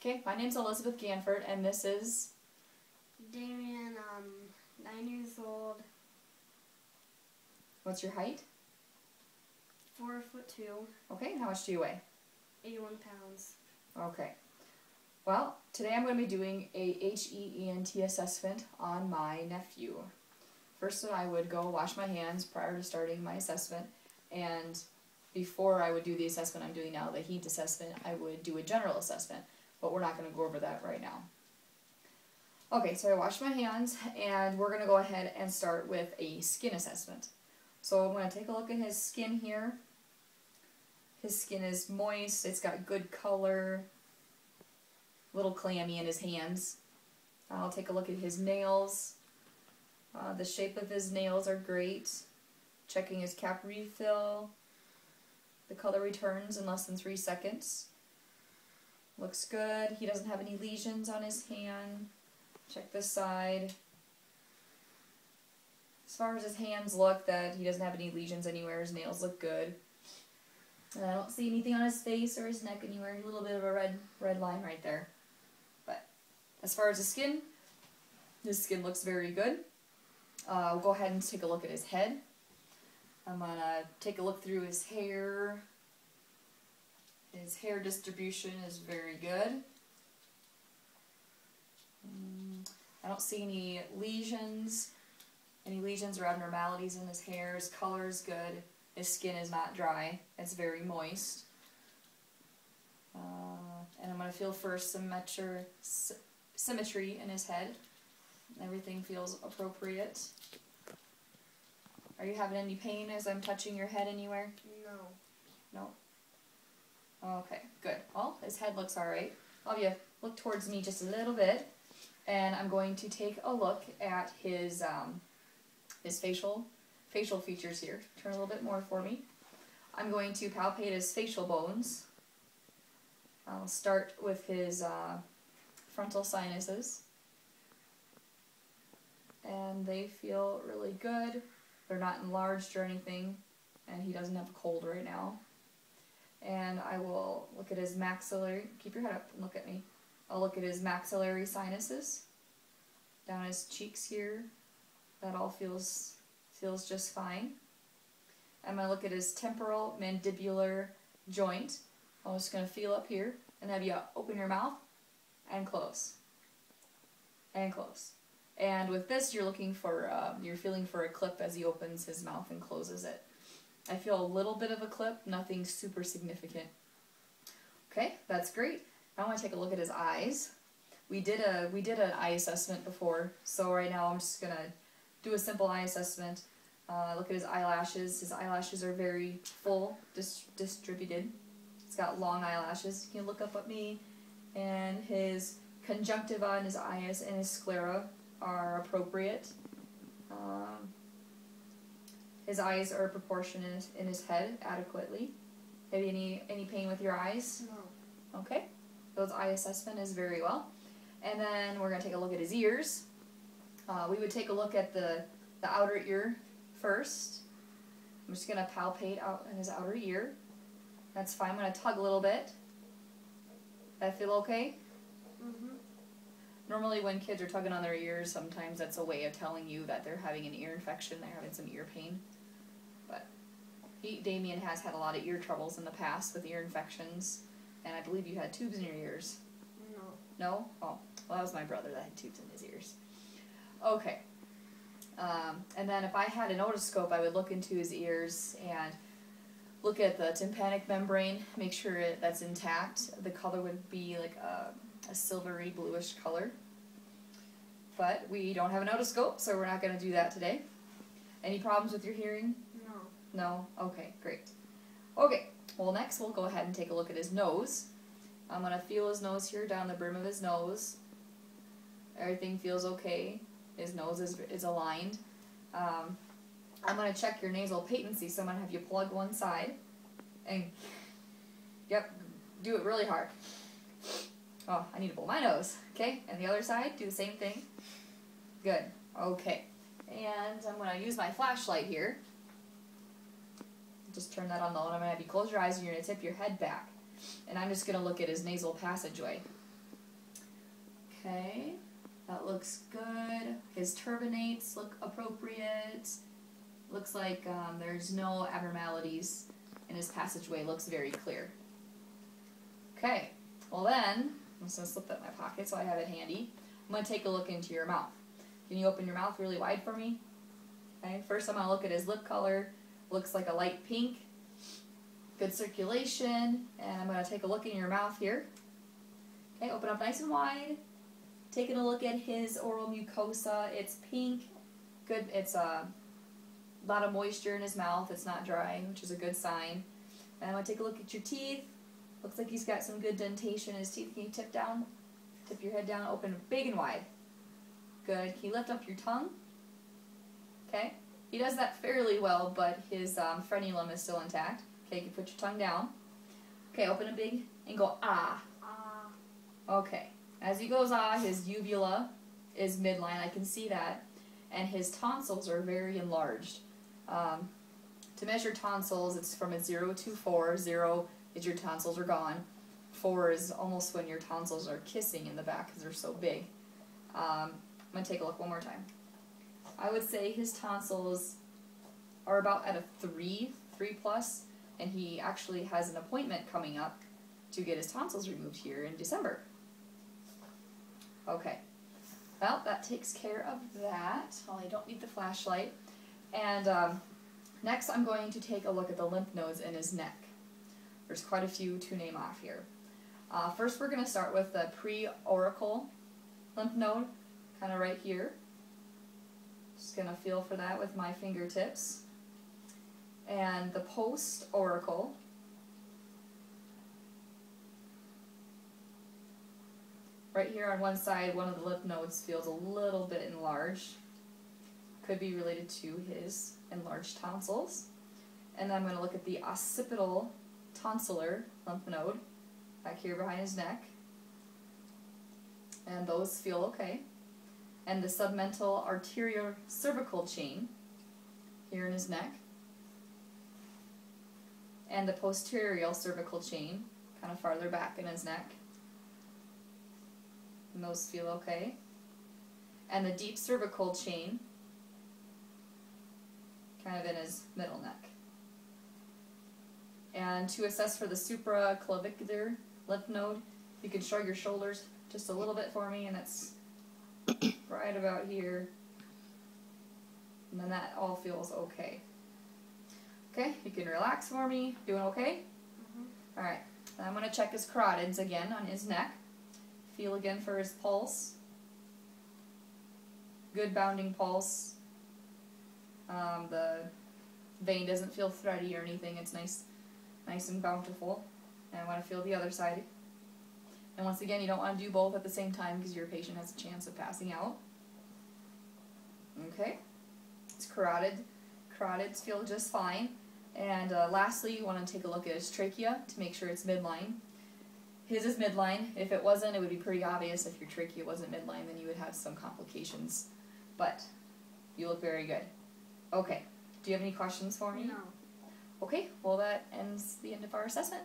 Okay, my name's Elizabeth Ganford, and this is... Damien, 9 years old. What's your height? 4'2". Okay, and how much do you weigh? 81 pounds. Okay. Well, today I'm going to be doing a Heent assessment on my nephew. First, I would go wash my hands prior to starting my assessment, and before I would do the assessment I'm doing now, the Heent assessment, I would do a general assessment, but we're not going to go over that right now. Okay, so I washed my hands, and we're going to go ahead and start with a skin assessment. So I'm going to take a look at his skin here. His skin is moist, it's got good color, a little clammy in his hands. I'll take a look at his nails. The shape of his nails are great. Checking his cap refill. The color returns in less than 3 seconds. Looks good. He doesn't have any lesions on his hand. Check this side. As far as his hands look, that he doesn't have any lesions anywhere. His nails look good. And I don't see anything on his face or his neck anywhere. A little bit of a red line right there. But as far as his skin looks very good. We'll go ahead and take a look at his head. I'm going to take a look through his hair. His hair distribution is very good. I don't see any lesions or abnormalities in his hair. His color is good. His skin is not dry. It's very moist. And I'm going to feel for symmetry in his head. Everything feels appropriate. Are you having any pain as I'm touching your head anywhere? No. No? Okay, good. Well, his head looks alright. I'll have you look towards me just a little bit. And I'm going to take a look at his facial features here. Turn a little bit more for me. I'm going to palpate his facial bones. I'll start with his frontal sinuses. And they feel really good. They're not enlarged or anything, and he doesn't have a cold right now. And I will look at his maxillary, keep your head up and look at me. I'll look at his maxillary sinuses, down his cheeks here. That all feels just fine. I'm going to look at his temporal mandibular joint. I'm just going to feel up here and have you open your mouth and close. And close. And with this, you're looking for, you're feeling for a clip as he opens his mouth and closes it. I feel a little bit of a clip, nothing super significant. Okay, that's great. Now I want to take a look at his eyes. We did an eye assessment before, so right now I'm just gonna do a simple eye assessment. Look at his eyelashes. His eyelashes are very full, distributed. He's got long eyelashes. You can look up at me, and his conjunctiva on his eyes and his sclera are appropriate. His eyes are proportionate in his head adequately. Have you any pain with your eyes? No. Okay. Those eye assessment is very well. And then we're going to take a look at his ears. We would take a look at the outer ear first. I'm just going to palpate out in his outer ear. That's fine. I'm going to tug a little bit. That feel okay? Mm-hmm. Normally when kids are tugging on their ears, sometimes that's a way of telling you that they're having an ear infection, they're having some ear pain. But Damien has had a lot of ear troubles in the past with ear infections, and I believe you had tubes in your ears. No. No? Oh, well that was my brother that had tubes in his ears. Okay. And then if I had an otoscope, I would look into his ears and look at the tympanic membrane, make sure that's intact. The color would be like a silvery bluish color. But we don't have an otoscope, so we're not going to do that today. Any problems with your hearing? No. No? Okay, great. Okay, well next we'll go ahead and take a look at his nose. I'm going to feel his nose here, down the brim of his nose. Everything feels okay. His nose is aligned. I'm going to check your nasal patency, so I'm going to have you plug one side. And, yep, do it really hard. Oh, I need to blow my nose. Okay, and the other side, do the same thing. Good. Okay. And I'm going to use my flashlight here. Just turn that on low, and I'm going to have you close your eyes, and you're going to tip your head back. And I'm just going to look at his nasal passageway. Okay, that looks good. His turbinates look appropriate. Looks like there's no abnormalities in his passageway. Looks very clear. Okay, well then, I'm just going to slip that in my pocket so I have it handy. I'm going to take a look into your mouth. Can you open your mouth really wide for me? Okay, first I'm going to look at his lip color. Looks like a light pink. Good circulation. And I'm going to take a look in your mouth here. Okay, open up nice and wide. Taking a look at his oral mucosa. It's pink. Good. It's a lot of moisture in his mouth. It's not dry, which is a good sign. And I'm going to take a look at your teeth. Looks like he's got some good dentation in his teeth. Can you tip down? Tip your head down. Open big and wide. Good. Can you lift up your tongue? Okay. He does that fairly well, but his frenulum is still intact. Okay, you can put your tongue down. Okay, open it big and go ah. Ah. Okay. As he goes ah, his uvula is midline. I can see that. And his tonsils are very enlarged. To measure tonsils, it's from a 0 to 4. 0 is your tonsils are gone. 4 is almost when your tonsils are kissing in the back because they're so big. I'm going to take a look one more time. I would say his tonsils are about at a 3 plus, and he actually has an appointment coming up to get his tonsils removed here in December. Okay, well, that takes care of that. Well, I don't need the flashlight. And next I'm going to take a look at the lymph nodes in his neck. There's quite a few to name off here. First we're going to start with the pre-auricle lymph node, kind of right here. Just going to feel for that with my fingertips. And the post-auricle. Right here on one side, one of the lymph nodes feels a little bit enlarged. Could be related to his enlarged tonsils. And then I'm going to look at the occipital tonsillar lymph node back here behind his neck. And those feel okay. And the submental arterial cervical chain here in his neck. And the posterior cervical chain kind of farther back in his neck. And those feel okay. And the deep cervical chain kind of in his middle neck. And to assess for the supraclavicular lymph node, you can shrug your shoulders just a little bit for me, and it's right about here. And then that all feels okay. Okay, you can relax for me. Doing okay? Mm-hmm. Alright, I'm going to check his carotids again on his neck. Feel again for his pulse. Good bounding pulse. The vein doesn't feel thready or anything. It's nice and bountiful. And I want to feel the other side. And once again, you don't want to do both at the same time because your patient has a chance of passing out. Okay. It's carotid. Carotids feel just fine. And lastly, you want to take a look at his trachea to make sure it's midline. His is midline. If it wasn't, it would be pretty obvious. If your trachea wasn't midline, then you would have some complications. But you look very good. Okay. Do you have any questions for me? No. Okay, well that ends the end of our assessment.